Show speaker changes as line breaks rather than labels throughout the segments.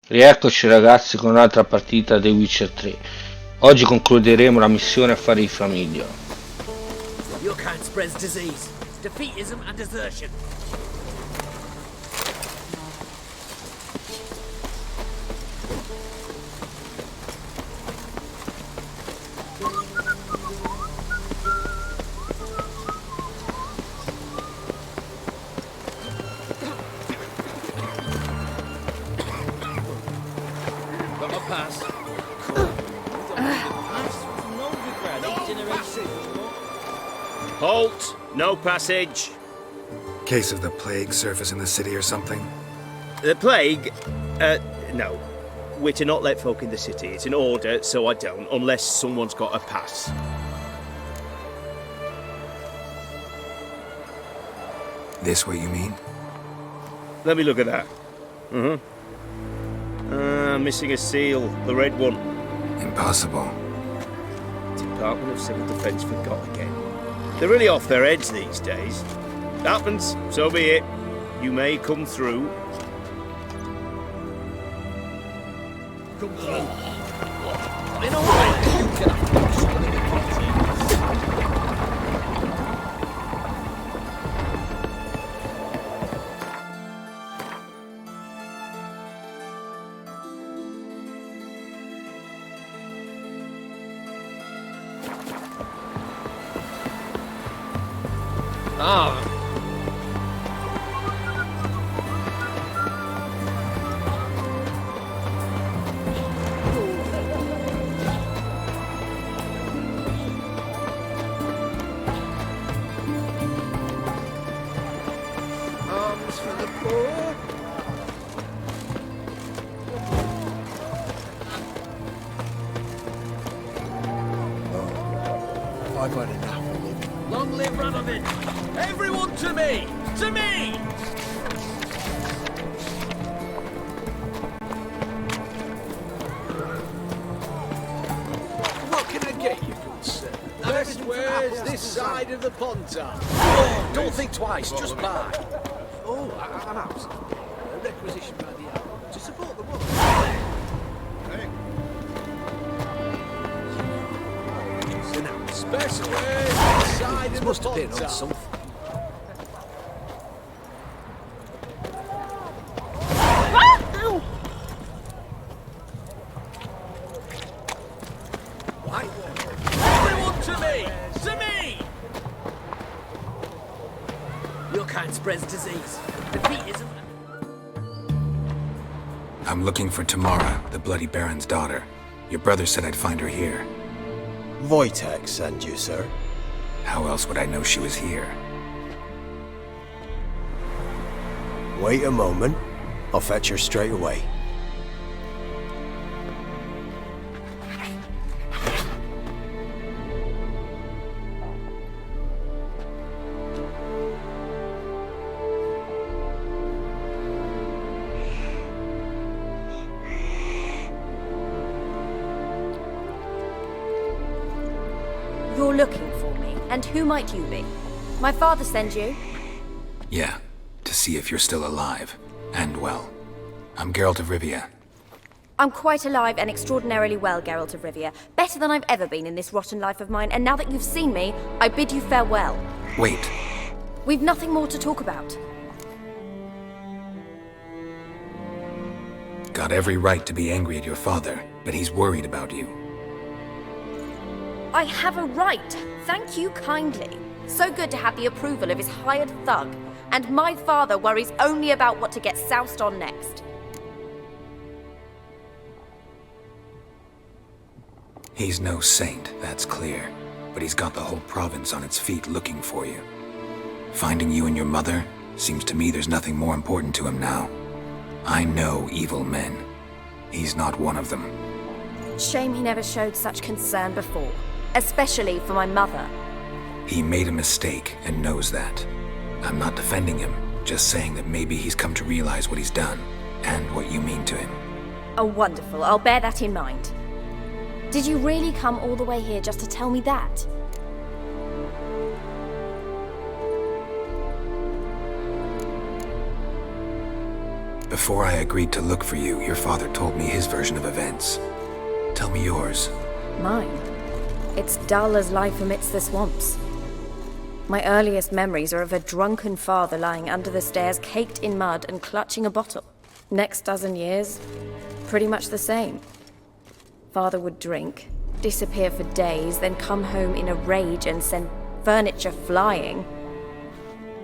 Rieccoci ragazzi con un'altra partita dei Witcher 3. Oggi concluderemo la missione Affari di famiglia.
Your kind spreads disease, defeatism and desertion. Got my pass. Halt! No passage.
Case of the plague surface in the city or something?
The plague? No. We're to not let folk in the city. It's an order, so I don't, unless someone's got a pass.
This what you mean?
Let me look at that. Missing a seal. The red one.
Impossible.
Department of Civil Defence forgot again. They're really off their heads these days. Happens, so be it. You may come through. Come through. In a way, you can have to swallow the arms for the poor.
I've had enough of living.
Long live Radovid! Everyone to me! To me!
What can I get you, good sir? Best wares this side of the Pontar. Don't think twice, just buy. Oh, an house. A requisition by the hour to support the work. Best wares this side of the
Must have been on
Pontar.
something.
Everyone to me! To me! Your kind spreads disease, defeatism.
I'm looking for Tamara, the Bloody Baron's daughter. Your brother said I'd find her here.
Wojtek sent you, sir.
How else would I know she was here?
Wait a moment. I'll fetch her straight away.
You're looking for me, and who might you be? My father sent you?
Yeah, to see if you're still alive. And well. I'm Geralt of Rivia.
I'm quite alive and extraordinarily well, Geralt of Rivia. Better than I've ever been in this rotten life of mine, and now that you've seen me, I bid you farewell.
Wait,
We've nothing more to talk about.
got every right to be angry at your father, but he's worried about you.
I have a right. Thank you kindly. So good to have the approval of his hired thug. And my father worries only about what to get soused on next.
He's no saint, that's clear. But he's got the whole province on its feet looking for you. Finding you and your mother, seems to me there's nothing more important to him now. I know evil men. He's not one of them.
Shame he never showed such concern before. Especially for my mother.
He made a mistake and knows that. I'm not defending him, just saying that maybe he's come to realize what he's done, and what you mean to him.
Oh, wonderful. I'll bear that in mind. Did you really come all the way here just to tell me that?
Before I agreed to look for you, your father told me his version of events. Tell me yours.
Mine? It's dull as life amidst the swamps. My earliest memories are of a drunken father lying under the stairs, caked in mud and clutching a bottle. Next dozen years, pretty much the same. Father would drink, disappear for days, then come home in a rage and send furniture flying.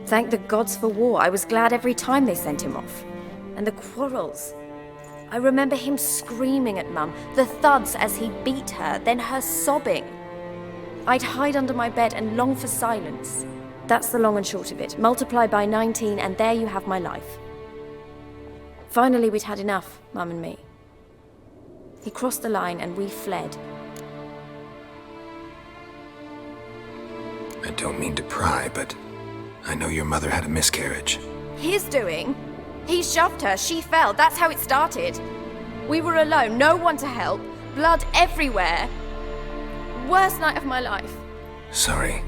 Thank the gods for war. I was glad every time they sent him off. And the quarrels. I remember him screaming at Mum, the thuds as he beat her, then her sobbing. I'd hide under my bed and long for silence. That's the long and short of it. Multiply by 19 and there you have my life. Finally, we'd had enough, Mum and me. He crossed the line and we fled.
I don't mean to pry, but I know your mother had a miscarriage.
His doing? He shoved her, she fell, that's how it started. We were alone, no one to help, blood everywhere. Worst night of my life.
Sorry.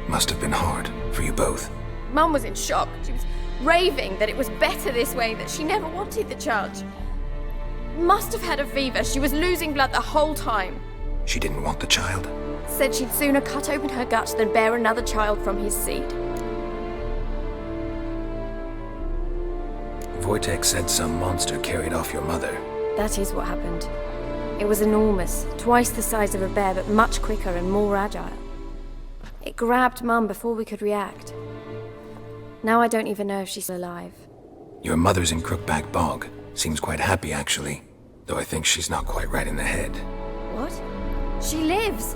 Must have been hard for you both.
Mum was in shock. She was raving that it was better this way, that she never wanted the child. Must have had a fever. She was losing blood the whole time.
She didn't want the child?
Said she'd sooner cut open her gut than bear another child from his seed.
Wojtek said some monster carried off your mother.
That is what happened. It was enormous, twice the size of a bear, but much quicker and more agile. It grabbed Mum before we could react. Now I don't even know if she's alive.
Your mother's in Crookback Bog. Seems quite happy, actually. Though I think she's not quite right in the head.
What? She lives!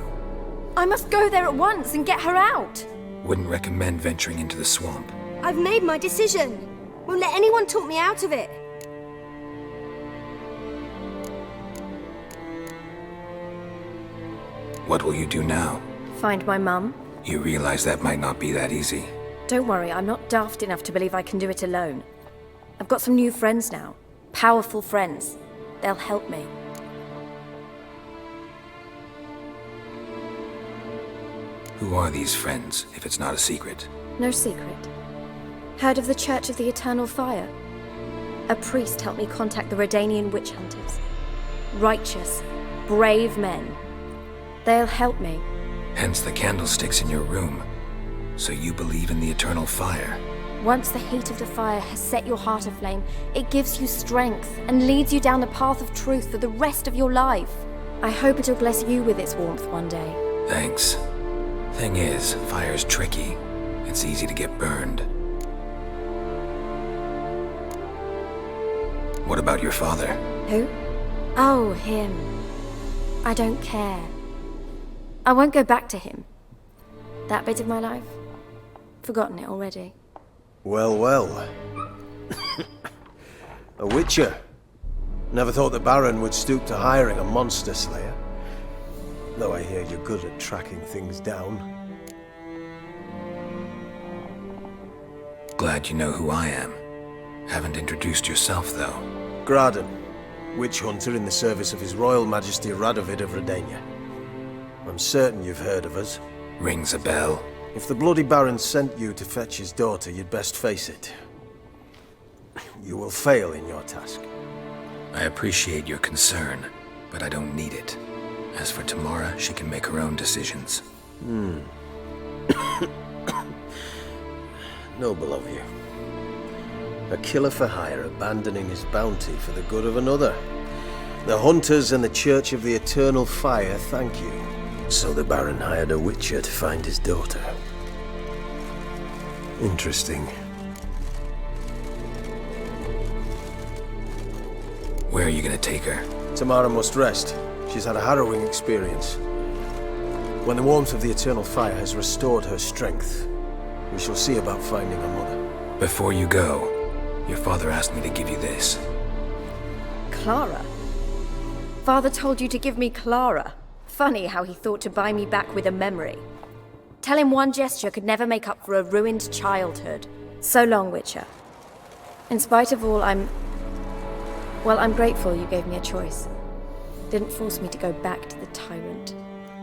I must go there at once and get her out!
Wouldn't recommend venturing into the swamp.
I've made my decision. Won't let anyone talk me out of it.
What will you do now?
Find my mum.
You realize that might not be that easy.
Don't worry, I'm not daft enough to believe I can do it alone. I've got some new friends now. Powerful friends. They'll help me.
Who are these friends, if it's not a secret?
No secret. Heard of the Church of the Eternal Fire? A priest helped me contact the Redanian witch hunters. Righteous, brave men. They'll help me.
Hence the candlesticks in your room. So you believe in the eternal fire?
Once the heat of the fire has set your heart aflame, it gives you strength and leads you down the path of truth for the rest of your life. I hope it'll bless you with its warmth one day.
Thanks. Thing is, fire's tricky. It's easy to get burned. What about your father?
Who? Oh, him. I don't care. I won't go back to him. That bit of my life? Forgotten it already.
Well, well. A witcher. Never thought the Baron would stoop to hiring a monster slayer. Though I hear you're good at tracking things down.
Glad you know who I am. Haven't introduced yourself, though.
Graden, witch hunter in the service of His Royal Majesty Radovid of Redania. I'm certain you've heard of us.
Rings a bell.
If the bloody Baron sent you to fetch his daughter, you'd best face it. You will fail in your task.
I appreciate your concern, but I don't need it. As for Tamara, she can make her own decisions.
Noble of you. A killer for hire abandoning his bounty for the good of another. The hunters and the Church of the Eternal Fire thank you. So the Baron hired a witcher to find his daughter. Interesting.
Where are you gonna take her?
Tamara must rest. She's had a harrowing experience. When the warmth of the Eternal Fire has restored her strength, we shall see about finding her mother.
Before you go, your father asked me to give you this.
Clara? Father told you to give me Clara. Funny how he thought to buy me back with a memory. Tell him one gesture could never make up for a ruined childhood. So long, Witcher. In spite of all, I'm grateful you gave me a choice. Didn't force me to go back to the tyrant.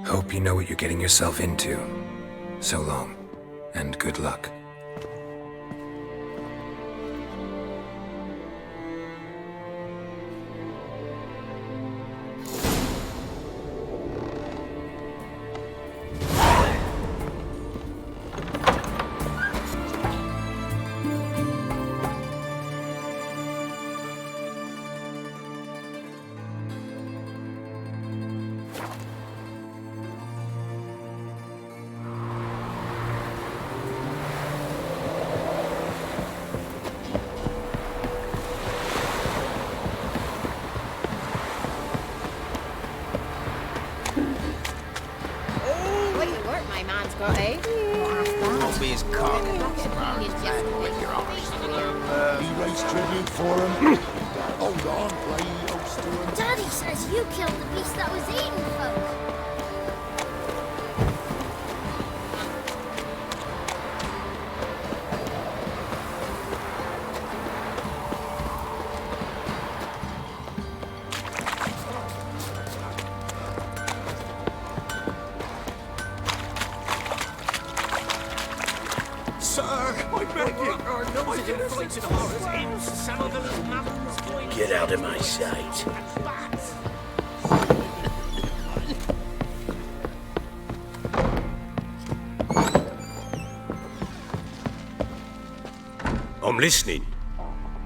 Hope you know what you're getting yourself into. So long, and good luck.
got a
Don't be his cock.
He raised tribute for him. Hold on, play host to him.
Daddy says you killed the beast that was eating folk.
Get out of my sight. I'm listening.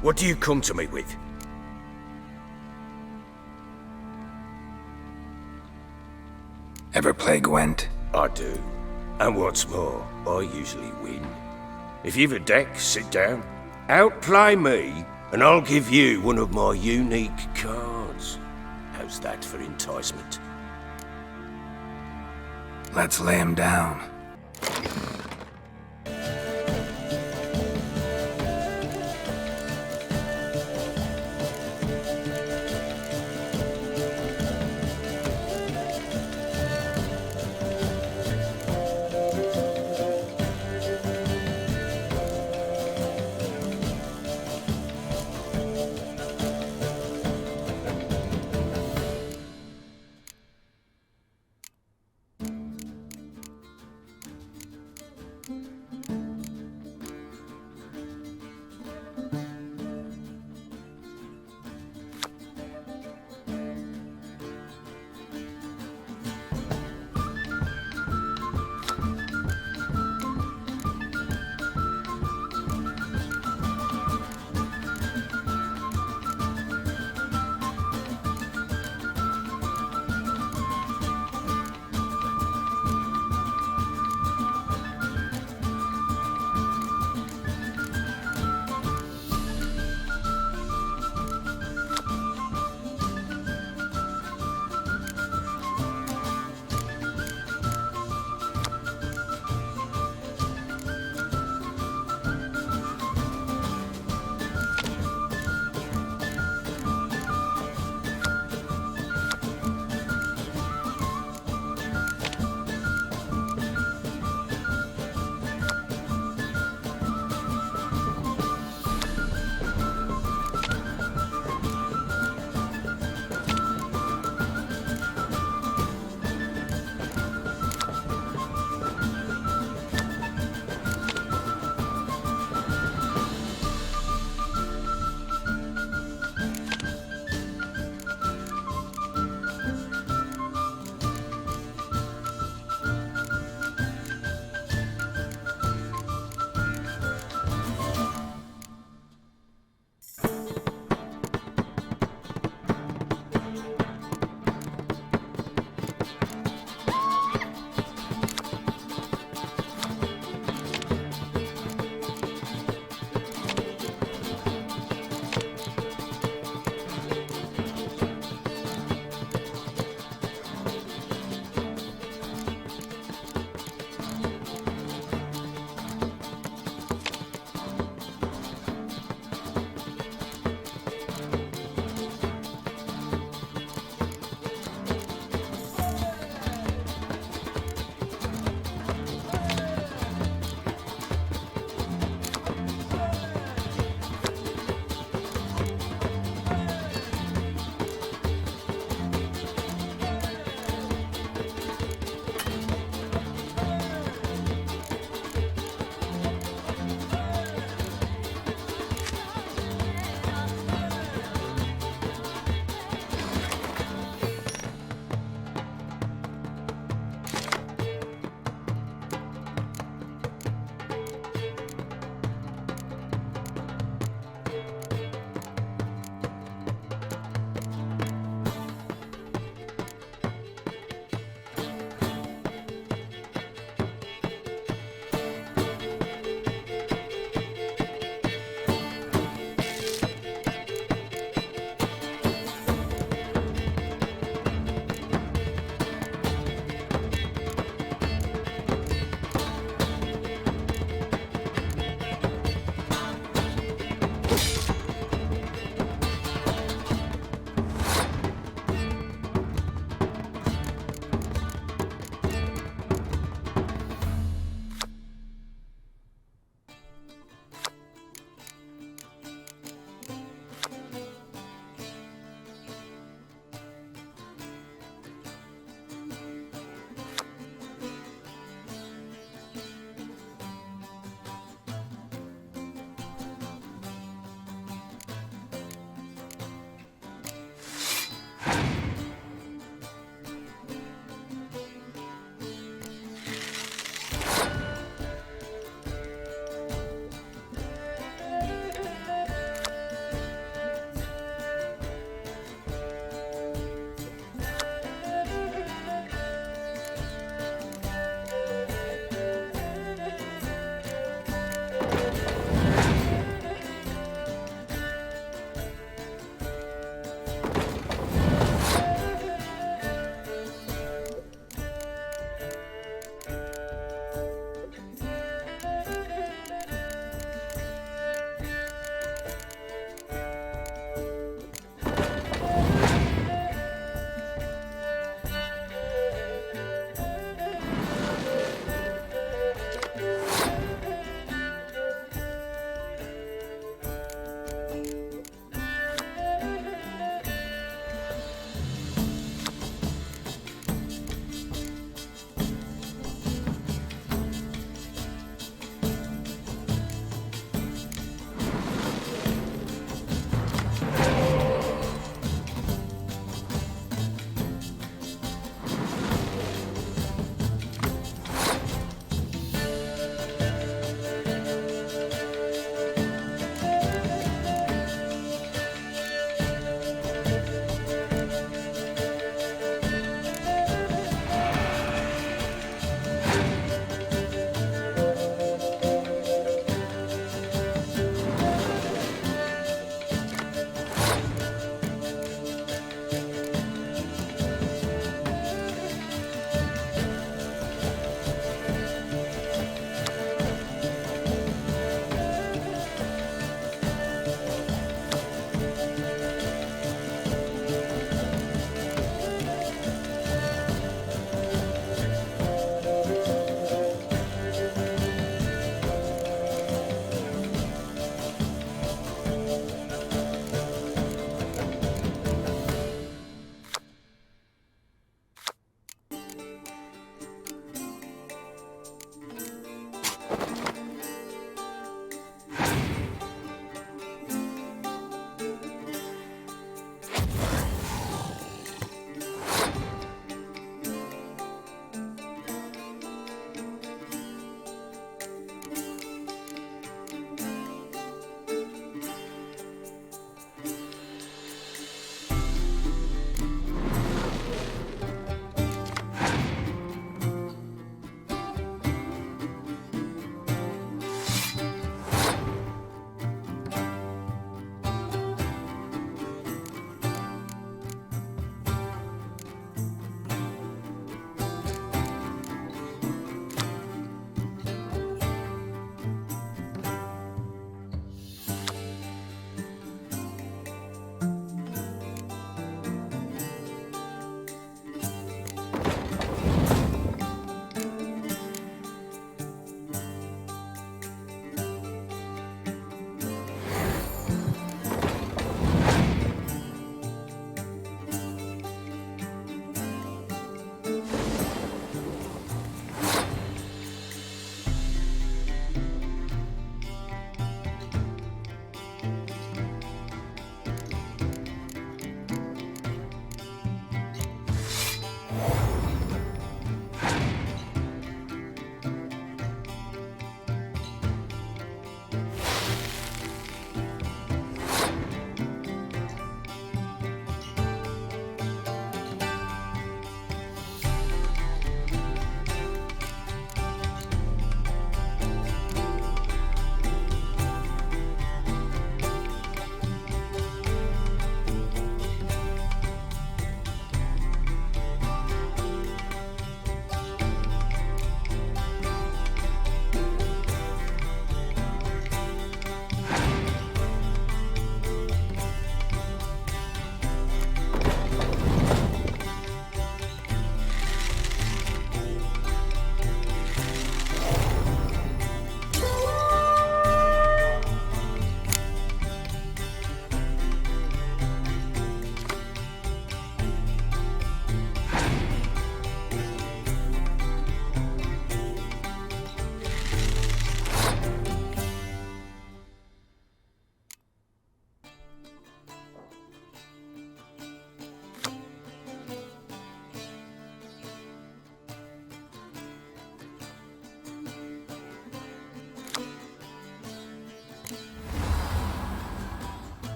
What do you come to me with?
Ever play Gwent?
I do. And what's more, I usually win. If you've a deck, sit down. Outplay me, and I'll give you one of my unique cards. How's that for enticement?
Let's lay him down.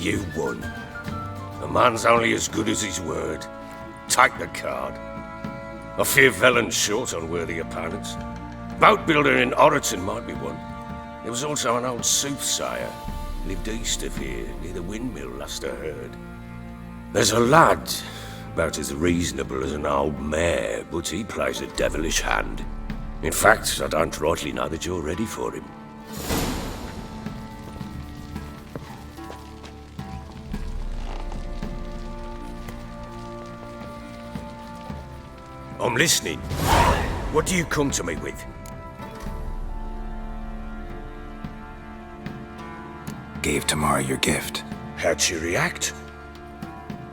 You won. A man's only as good as his word. Take the card. I fear Velen's short on worthy opponents. Boat builder in Oroton might be one. There was also an old soothsayer. Lived east of here, near the windmill, last I heard. There's a lad, about as reasonable as an old mare, but he plays a devilish hand. In fact, I don't rightly know that you're ready for him. I'm listening. What do you come to me with?
Gave Tamara your gift.
How'd she react?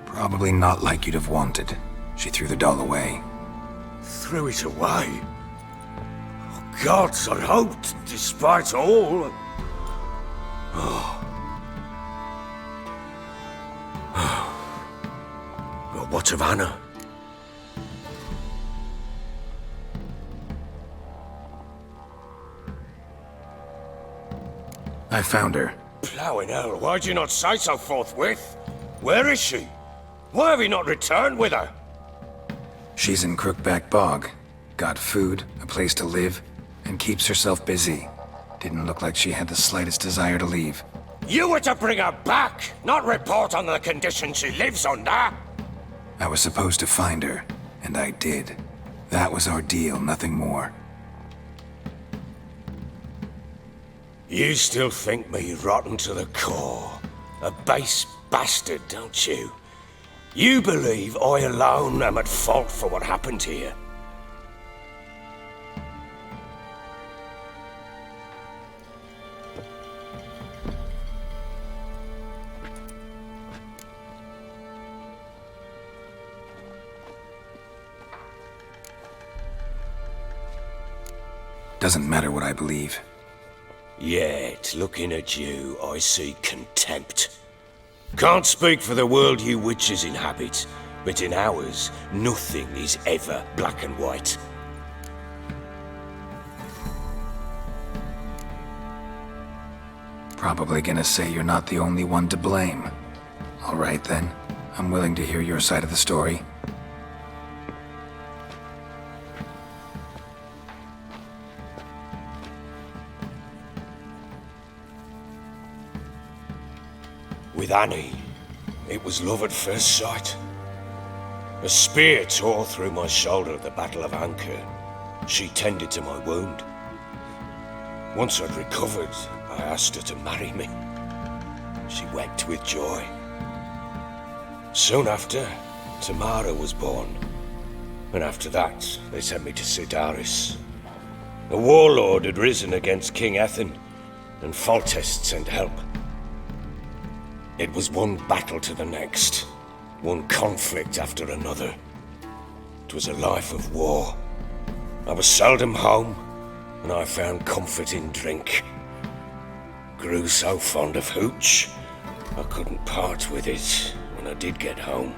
Probably not like you'd have wanted. She threw the doll away.
Threw it away? Oh, gods, I hoped, despite all... Well, what of Anna?
I found her.
Plowing hell, why'd you not say so forthwith? Where is she? Why have you not returned with her?
She's in Crookback Bog. Got food, a place to live, and keeps herself busy. Didn't look like she had the slightest desire to leave.
You were to bring her back, not report on the conditions she lives under!
I was supposed to find her, and I did. That was our deal, nothing more.
You still think me rotten to the core. A base bastard, don't you? You believe I alone am at fault for what happened here.
Doesn't matter what I believe.
Yet, looking at you, I see contempt. Can't speak for the world you witches inhabit, but in ours, nothing is ever black and white.
Probably gonna say you're not the only one to blame. All right then, I'm willing to hear your side of the story.
With Annie, it was love at first sight. A spear tore through my shoulder at the Battle of Anchor. She tended to my wound. Once I'd recovered, I asked her to marry me. She wept with joy. Soon after, Tamara was born. And after that, they sent me to Sidaris. A warlord had risen against King Ethan, and Foltest sent help. It was one battle to the next, one conflict after another. It was a life of war. I was seldom home, and I found comfort in drink. Grew so fond of hooch, I couldn't part with it when I did get home.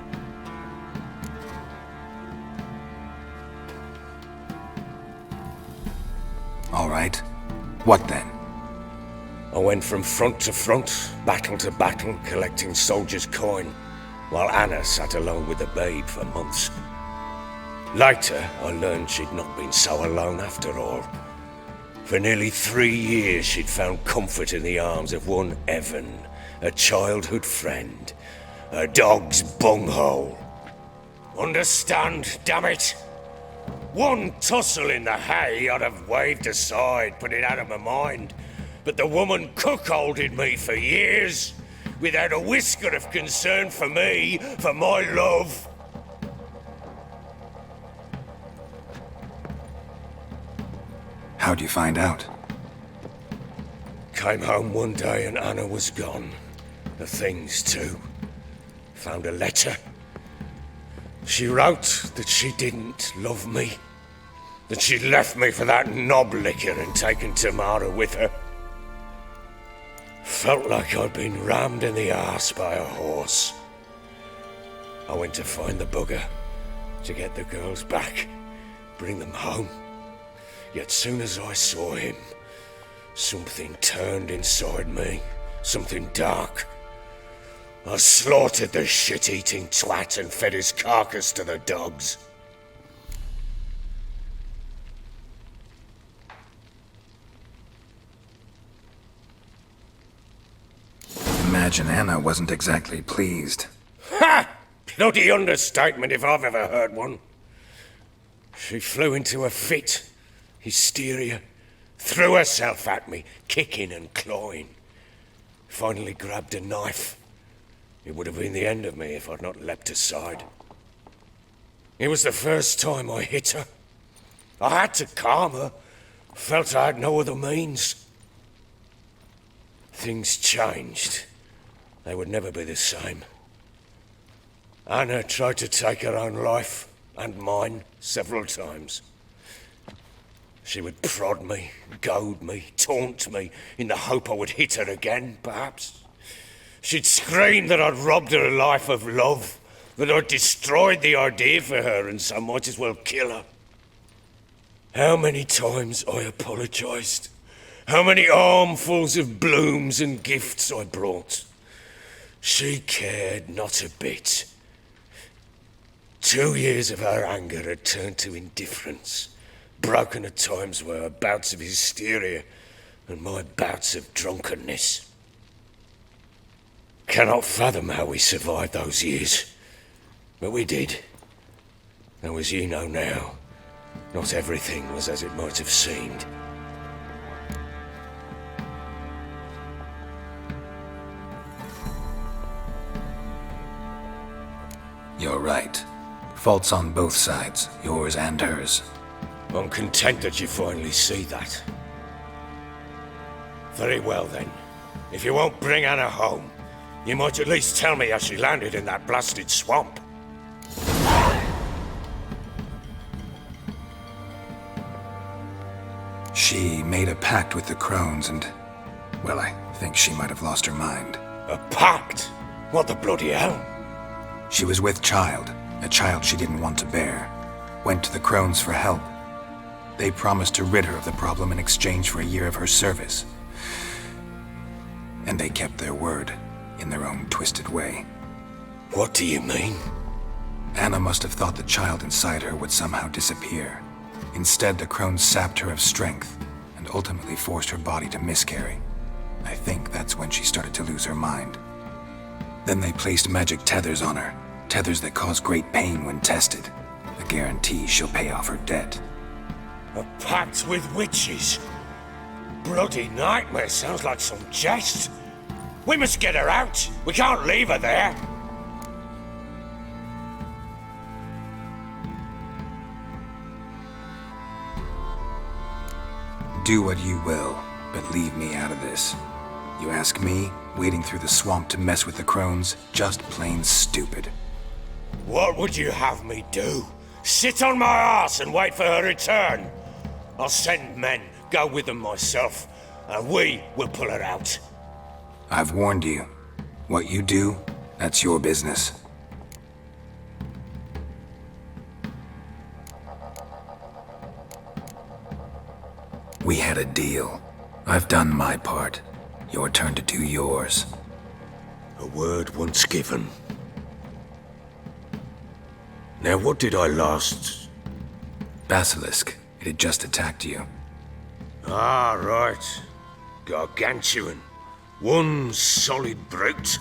All right. What then?
I went from front to front, battle to battle, collecting soldiers' coin, while Anna sat alone with the babe for months. Later, I learned she'd not been so alone after all. For nearly 3 years, she'd found comfort in the arms of one Evan, a childhood friend, a dog's bunghole. Understand, damn it? One tussle in the hay I'd have waved aside, put it out of my mind. But the woman cuckolded me for years, without a whisker of concern for me, for my love.
How'd you find out?
Came home one day and Anna was gone. The things too. Found a letter. She wrote that she didn't love me. That she'd left me for that knob licker and taken Tamara with her. Felt like I'd been rammed in the arse by a horse. I went to find the bugger, to get the girls back, bring them home. Yet soon as I saw him, something turned inside me, something dark. I slaughtered the shit-eating twat and fed his carcass to the dogs.
Imagine Anna wasn't exactly pleased.
Ha! Bloody understatement if I've ever heard one. She flew into a fit, hysteria, threw herself at me, kicking and clawing. Finally grabbed a knife. It would have been the end of me if I'd not leapt aside. It was the first time I hit her. I had to calm her. Felt I had no other means. Things changed. They would never be the same. Anna tried to take her own life, and mine, several times. She would prod me, goad me, taunt me, in the hope I would hit her again, perhaps. She'd scream that I'd robbed her life of love, that I'd destroyed the idea for her, and so might as well kill her. How many times I apologized. How many armfuls of blooms and gifts I brought. She cared not a bit. 2 years of her anger had turned to indifference, broken at times by her bouts of hysteria and my bouts of drunkenness. Cannot fathom how we survived those years, but we did. Though as you know now, not everything was as it might have seemed.
You're right. Faults on both sides, yours and hers.
I'm content that you finally see that. Very well then. If you won't bring Anna home, you might at least tell me how she landed in that blasted swamp.
She made a pact with the crones and, well, I think she might have lost her mind.
A pact? What the bloody hell?
She was with child, a child she didn't want to bear. Went to the crones for help. They promised to rid her of the problem in exchange for a year of her service. And they kept their word, in their own twisted way.
What do you mean?
Anna must have thought the child inside her would somehow disappear. Instead, the crones sapped her of strength, and ultimately forced her body to miscarry. I think that's when she started to lose her mind. Then they placed magic tethers on her, tethers that cause great pain when tested. A guarantee she'll pay off her debt.
A pact with witches? Bloody nightmare, sounds like some jest. We must get her out. We can't leave her there.
Do what you will, but leave me out of this. You ask me, wading through the swamp to mess with the crones, just plain stupid.
What would you have me do? Sit on my arse and wait for her return? I'll send men, go with them myself, and we will pull her out.
I've warned you. What you do, that's your business. We had a deal. I've done my part. Your turn to do yours.
A word once given. Now what did I last...
Basilisk. It had just attacked you.
Ah, right. Gargantuan. One solid brute.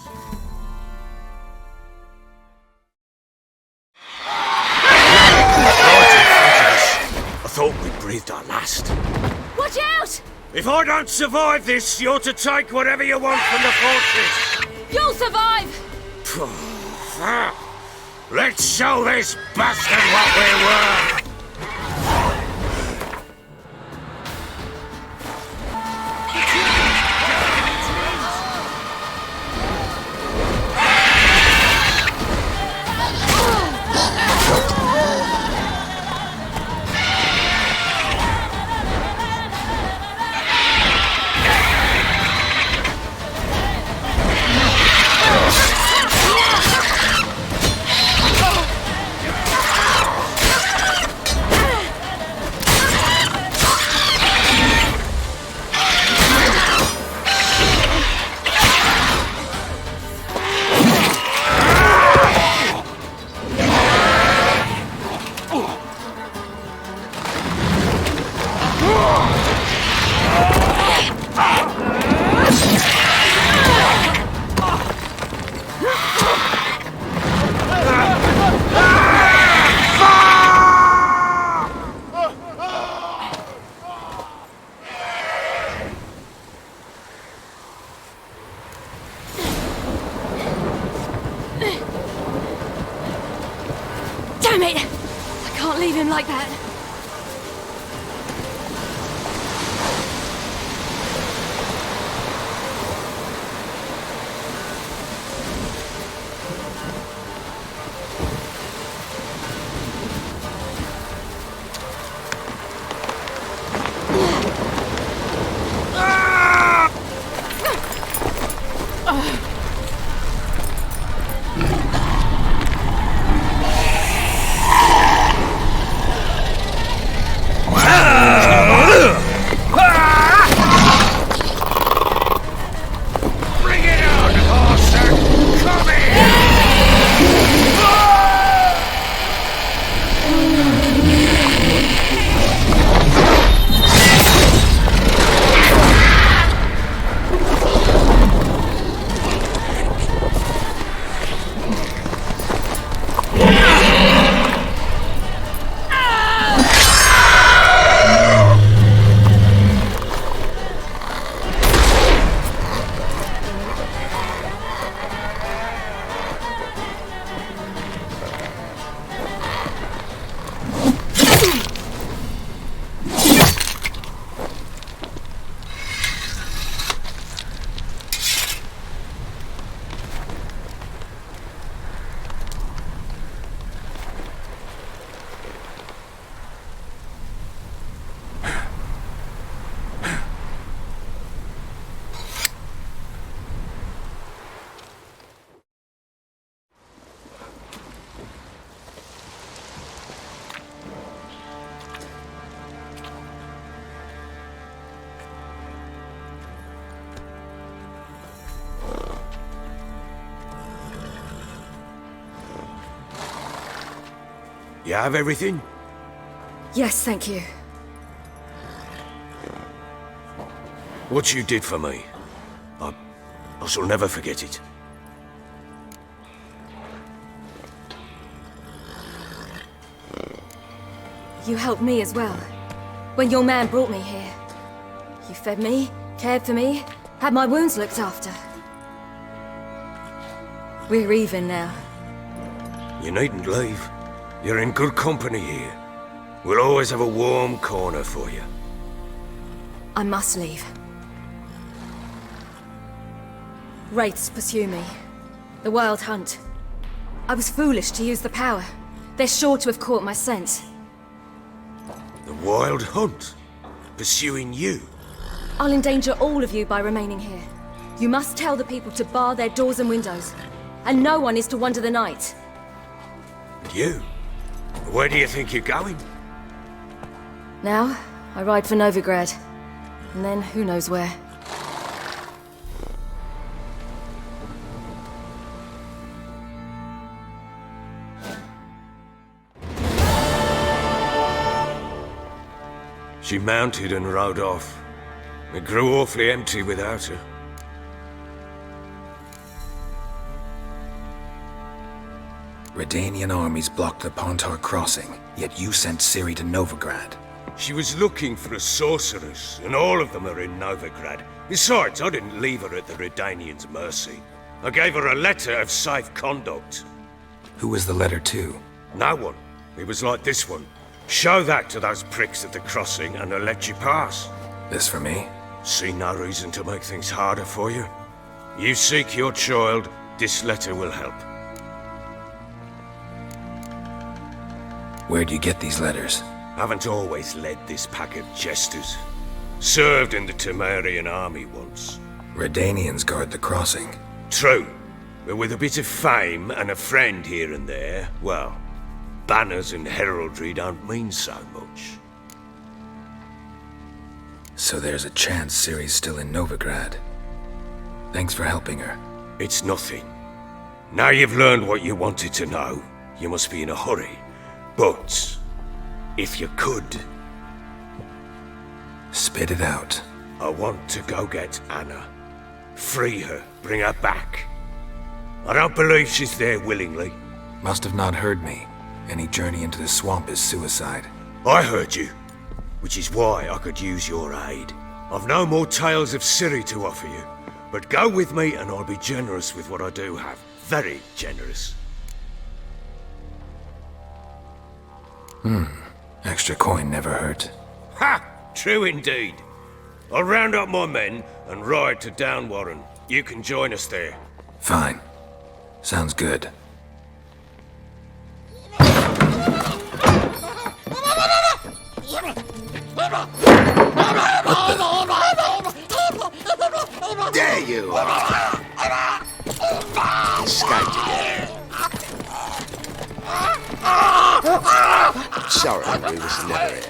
I thought we breathed our last.
Watch out!
If I don't survive this, you're to take whatever you want from the fortress.
You'll survive!
Let's show this bastard what we were.
Damn it! I can't leave him like that.
You have everything?
Yes, thank you.
What you did for me, I shall never forget it.
You helped me as well. When your man brought me here. You fed me, cared for me, had my wounds looked after. We're even now.
You needn't leave. You're in good company here. We'll always have a warm corner for you.
I must leave. Wraiths pursue me. The Wild Hunt. I was foolish to use the power. They're sure to have caught my scent.
The Wild Hunt? Pursuing you?
I'll endanger all of you by remaining here. You must tell the people to bar their doors and windows. And no one is to wander the night.
And you? Where do you think you're going?
Now, I ride for Novigrad. And then, who knows where.
She mounted and rode off. It grew awfully empty without her.
Redanian armies blocked the Pontar crossing, yet you sent Ciri to Novigrad.
She was looking for a sorceress, and all of them are in Novigrad. Besides, I didn't leave her at the Redanians' mercy. I gave her a letter of safe conduct.
Who was the letter to?
No one. It was like this one. Show that to those pricks at the crossing, and they'll let you pass.
This for me?
See no reason to make things harder for you. You seek your child, this letter will help.
Where'd you get these letters?
Haven't always led this pack of jesters. Served in the Temerian army once.
Redanians guard the crossing.
True, but with a bit of fame and a friend here and there, well, banners and heraldry don't mean so much.
So there's a chance Ciri's still in Novigrad. Thanks for helping her.
It's nothing. Now you've learned what you wanted to know, you must be in a hurry. But, if you could...
Spit it out.
I want to go get Anna. Free her, bring her back. I don't believe she's there willingly.
Must have not heard me. Any journey into the swamp is suicide.
I heard you, which is why I could use your aid. I've no more tales of Ciri to offer you, but go with me and I'll be generous with what I do have. Very generous.
Extra coin never hurt.
Ha! True indeed. I'll round up my men and ride to Downwarren. You can join us there.
Fine. Sounds good.
There you are! Escaped again. Sorry, we was never here.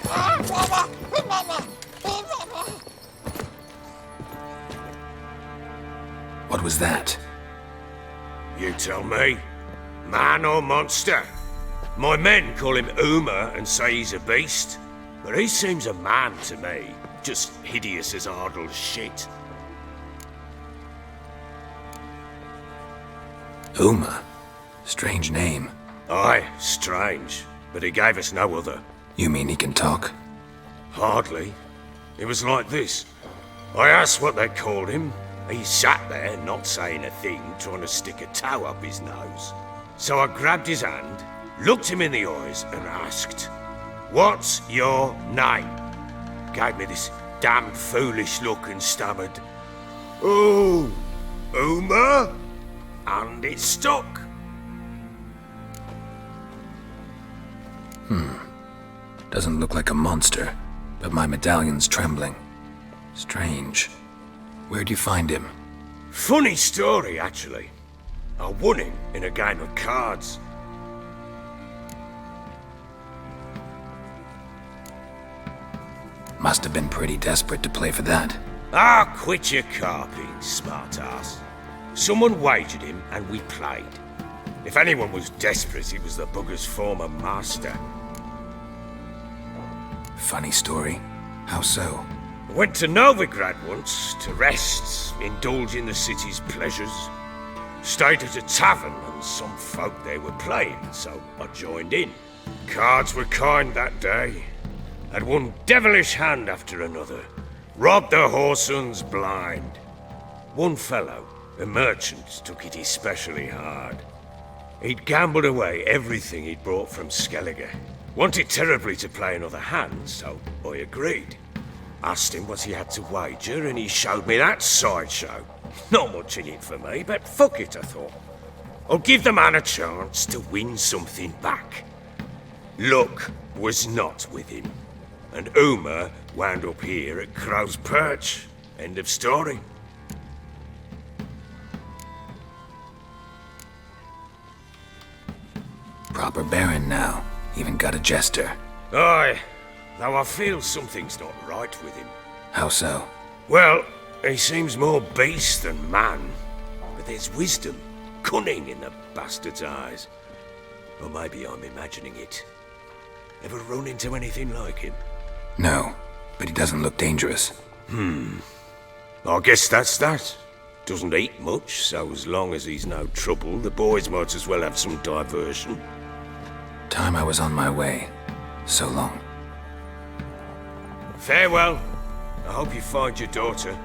What was that?
You tell me. Man or monster? My men call him Uma and say he's a beast. But he seems a man to me. Just hideous as Ardle shit.
Uma? Strange name.
Aye, strange. But he gave us no other.
You mean he can talk?
Hardly. It was like this. I asked what they called him. He sat there, not saying a thing, trying to stick a toe up his nose. So I grabbed his hand, looked him in the eyes, and asked, "What's your name?" Gave me this damn foolish look and stammered, "Oh, Uma?" And it stuck.
Doesn't look like a monster, but my medallion's trembling. Strange. Where'd you find him?
Funny story, actually. I won him in a game of cards.
Must have been pretty desperate to play for that.
Ah, quit your carping, smartass. Someone wagered him and we played. If anyone was desperate, it was the bugger's former master.
Funny story. How so?
I went to Novigrad once to rest, indulge in the city's pleasures. Stayed at a tavern and some folk there were playing, so I joined in. Cards were kind that day. Had one devilish hand after another. Robbed the whoresun's blind. One fellow, a merchant, took it especially hard. He'd gambled away everything he'd brought from Skellige. Wanted terribly to play another hand, so I agreed. Asked him what he had to wager, and he showed me that sideshow. Not much in it for me, but fuck it, I thought. I'll give the man a chance to win something back. Luck was not with him, and Uma wound up here at Crow's Perch. End of story.
Proper baron now. Even got a jester.
Aye, though I feel something's not right with him.
How so?
Well, he seems more beast than man. But there's wisdom, cunning in the bastard's eyes. Or maybe I'm imagining it. Ever run into anything like him?
No, but he doesn't look dangerous.
I guess that's that. Doesn't eat much, so as long as he's no trouble, the boys might as well have some diversion.
Time I was on my way. So long.
Farewell. I hope you find your daughter.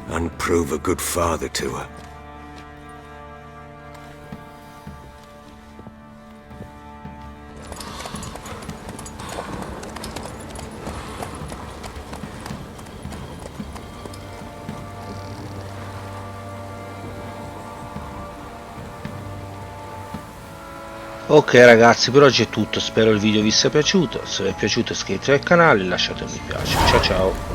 And prove a good father to her.
Ok ragazzi, per oggi è tutto, spero il video vi sia piaciuto. Se vi è piaciuto iscrivetevi al canale e lasciate un mi piace. Ciao ciao.